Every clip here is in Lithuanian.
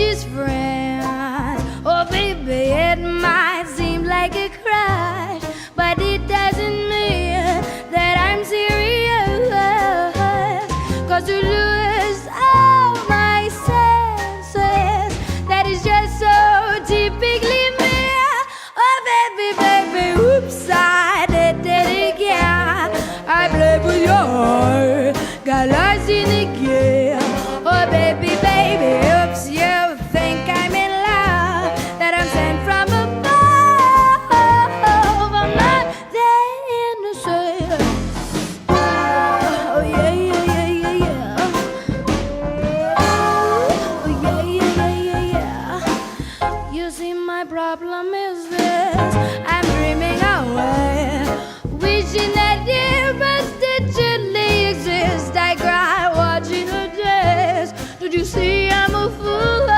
just friends. Oh, baby, it might seem like a crush, but it doesn't mean that I'm serious. 'Cause to lose all my senses, that is just so typically me. Oh, baby, baby, oops, I did it again. I played with your heart, got lost in the game. Oh, baby, baby, oops, you think I'm in love, that I'm sent from above. I'm not that innocent. Oh, yeah, yeah, yeah, yeah, yeah. Oh, yeah, yeah, yeah, yeah, yeah. You see, my problem is this: I'm dreaming away, wishing that you must digitally exist. I cry watching the days. Don't you see I'm a fool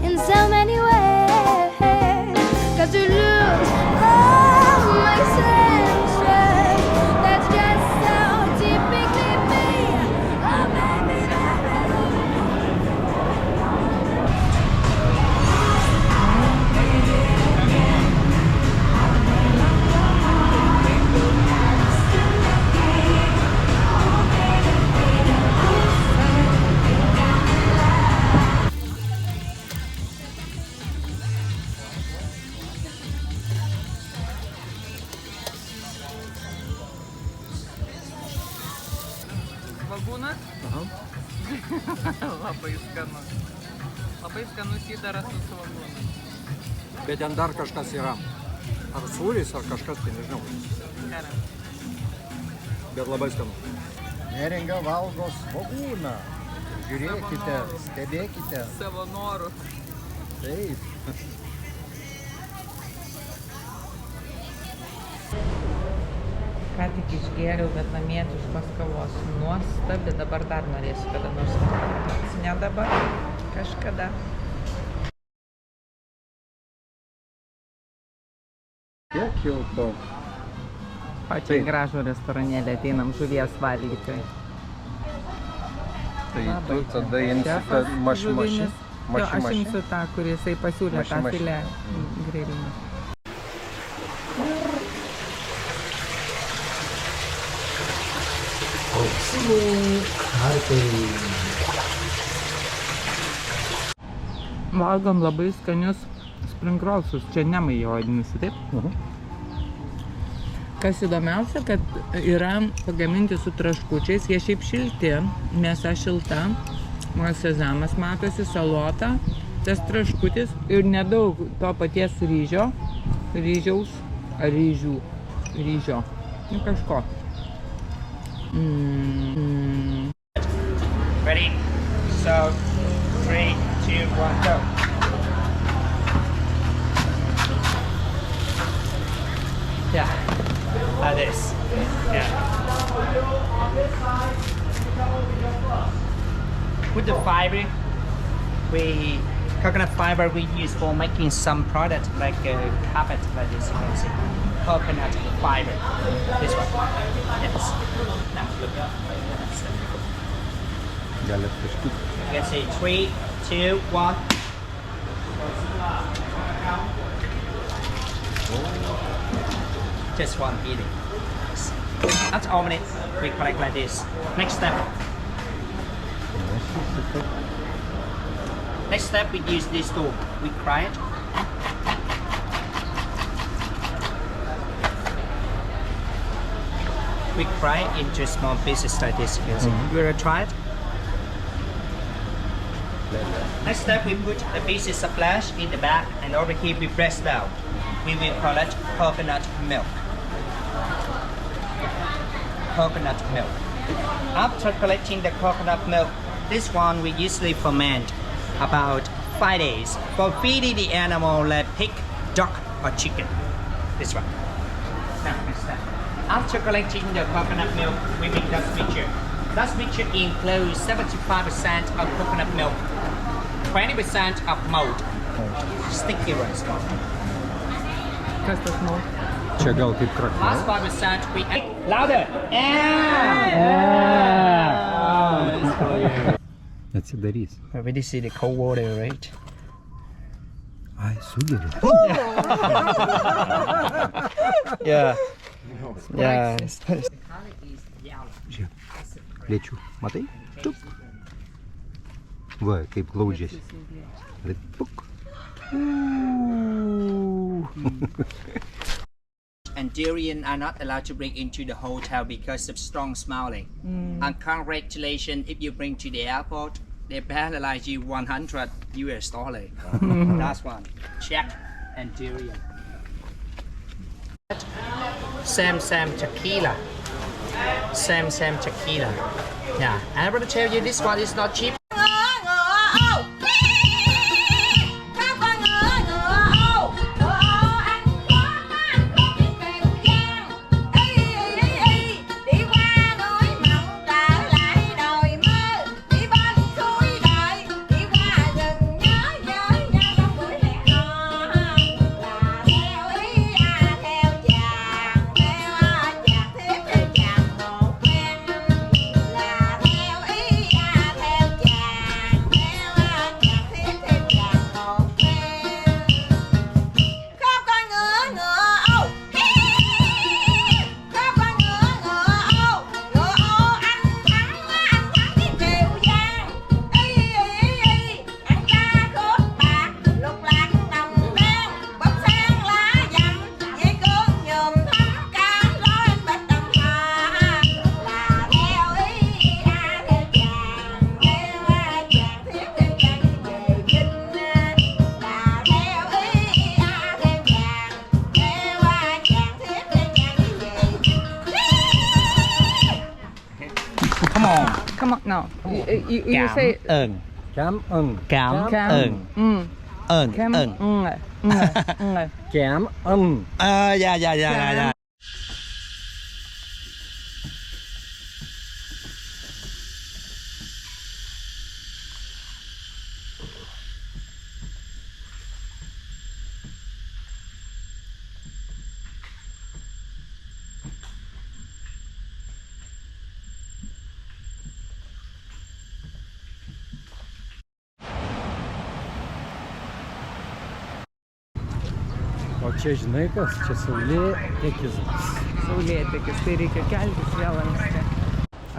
in so many ways? 'Cause to lose all my senses, that's just so typically me. Oh, baby, baby. Svogūnas? Aha. Labai skanus. Labai skanus įdaras su svogūnu. Bet ten dar kažkas yra. Ar sūris, ar kažkas, tai nežinau. Gerai. Bet labai skanu. Neringa valgo svogūną. Žiūrėkite, stebėkite. Savo norų. Taip. Ką tik išgėriau vietnamietiškos kavos. Nuostabi, dabar dar norėsiu kada nors pakartoti. Ne dabar, kažkada. Kiek jau to? Pačiai gražų restoranėlį ateinam žuvies valgyti. Tai Labai tu tada čia. imsi Šefas tą mašimašį. žuvinis. Jo, aš imsiu tą, kurį jisai pasiūlė, tą Maši. filę grilinį. Valgom labai skanius spring rollsus. Čia nemai jo vadinasi, taip? Kas įdomiausia, kad yra pagaminti su traškučiais, jie šiaip šilti, mėsa šilta, sezamas matosi, salota, tas traškutis ir nedaug to paties ryžiaus, ar ryžio, nu kažko. Ready? So, 3, 2, 1, go. Yeah, like this. Yeah. With the fiber, coconut fiber we use for making some product like a carpet, like this. You can see coconut fiber. This one. Yes. Now look. Galit kažkaip. You can see 3, 2, 1. Just one beating. After omelet, we collect like this. Next step. Next step, we use this tool. We fry it. We fry it into small pieces like this. You can see. You wanna try it? Next step, we put the pieces of flesh in the bag, and over here we press down. We will collect coconut milk. Coconut milk. After collecting the coconut milk, this one we usually ferment about 5 days for feeding the animal like pig, duck, or chicken. This one. Now, next step. After collecting the coconut milk, we make dust mixture. Dust mixture includes 75% of coconut milk, 20% of malt, sticky rice. Kas tas mau? Čia gal kaip krakmė. Last 5% we louder. Atsidarys. I already see the cold water, right? Ai, sugeri. Yeah. Yeah. Žiūrėk, lėčiau. Matai? Čiup. Va, kaip glaudžiasi. Puk. And durian are not allowed to bring into the hotel because of strong smelling. And congratulations, if you bring to the airport, they penalize you $100 US. Last one, check and durian. Sam tequila. Sam tequila. Yeah, I'm going to tell you this one is not cheap. Come on, no. You say Cảm ơn. Cảm Cam. ơn. Ơn. Cam. Cảm ơn. Yeah. O čia žinai kas? Čia saulėtekis. Saulėtekis, tai reikia keltis vėl anksti.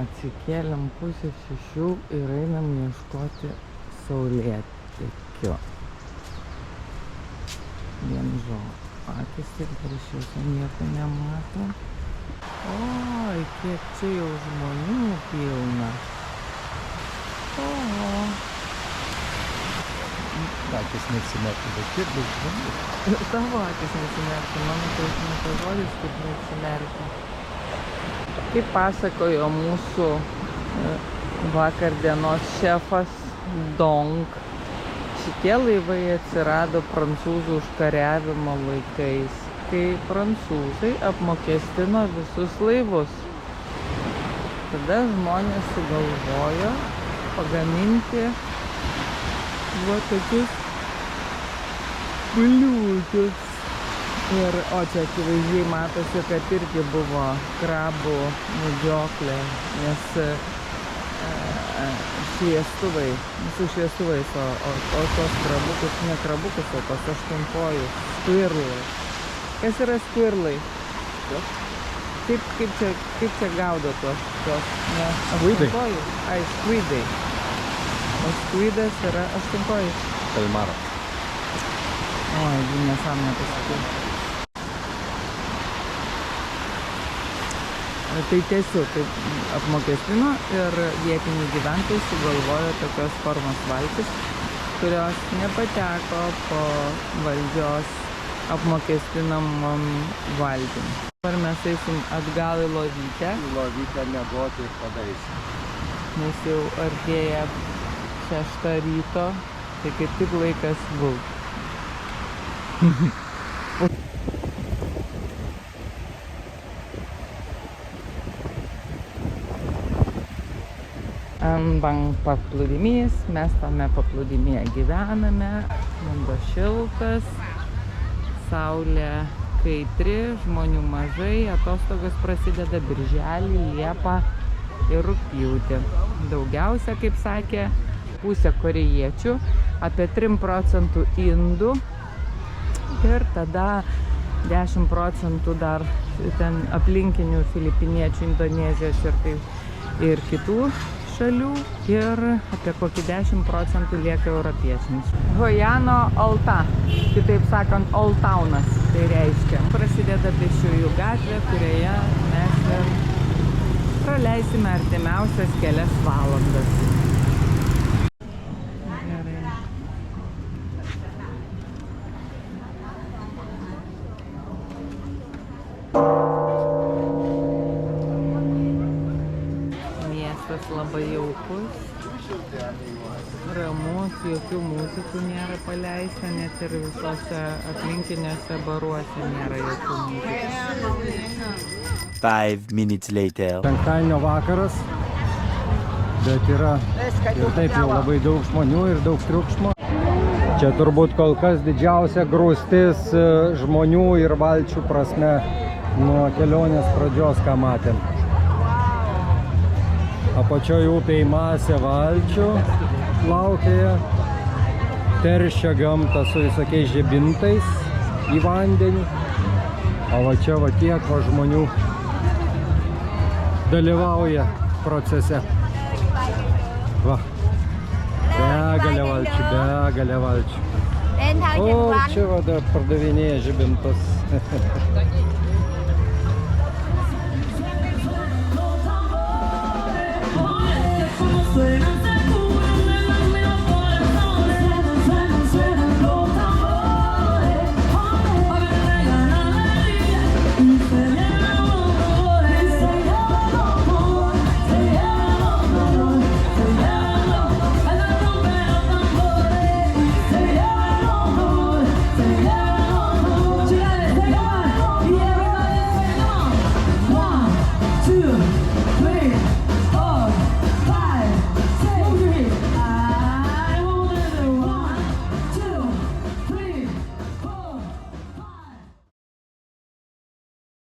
Atsikėlėm 5:30 ir einam ieškoti saulėtekio. Vien akis ir iš jūsų nieko nemato. Oi, kiek čia jau žmonių pilna. Akis nesimerkia, bet kiek daug žmonių. Tavo akis nesimerkia, mano tautinis žodis kaip nesimerkia. Kaip pasakojo mūsų vakar dienos šefas Dong, šitie laivai atsirado prancūzų užkariavimo laikais, kai prancūzai apmokestino visus laivus. Tada žmonės sugalvojo pagaminti va tokius bliūdus. O čia akivaizdžiai matosi, kad irgi buvo krabų medžioklė, nes šviestuvai, su šviestuvais, o tos krabukus, ne krabukus, o tos aštunkojus, skvirlai. Kas yra skvirlai? Kaip čia gaudo tos ne, aštunkojus? Ai, skvidai. O skvidas yra aštunkojus. Kalmaras. Oi, nesąmonė pasakiau. Tai tiesiog taip apmokestino ir vietiniai gyventojai sugalvojo tokios formos valtis, kurios nepateko po valdžios apmokestinamom valtim. Dabar mes eisim atgal į Lovytę. Į Lovytę miegoti ir padarysim. Nes jau artėja 6 ryto, tai kaip tik laikas gult. Bang paplūdimys, mes tame paplūdimyje gyvename, vanduo šiltas, saulė kaitri, žmonių mažai, atostogos prasideda birželį, liepą ir rugpjūtį. Daugiausia, kaip sakė pusė korėjiečių, apie 3 procentų indų ir tada 10 procentų dar ten aplinkinių filipiniečių, Indonezijos ir kitų šalių ir apie kokį 10 procentų lieka europiečiams. Hojano Alta, kitaip sakant, Old Townas, tai reiškia. Prasideda pėsčiųjų gatvė, kurioje mes ir praleisime artimiausias kelias valandas. Gerai. Miestas labai jaukus, ramus, jokių muzikų nėra paleista, net ir visose aplinkinėse baruose nėra jokių muzikų. 5 minutes later. Penktadienio vakaras, bet yra ir taip jau labai daug žmonių ir daug triukšmo. Čia turbūt kol kas didžiausia grūstis žmonių ir valčių prasme nuo kelionės pradžios, ką matėm. Apačioje upėje masė valčių plaukėja, teršia gamtą su visokiais žibintais į vandenį. O va čia va tiek va žmonių dalyvauja procese. Va. Begalė valčių, begalė valčių. O čia va dar pardavinėja žibintus.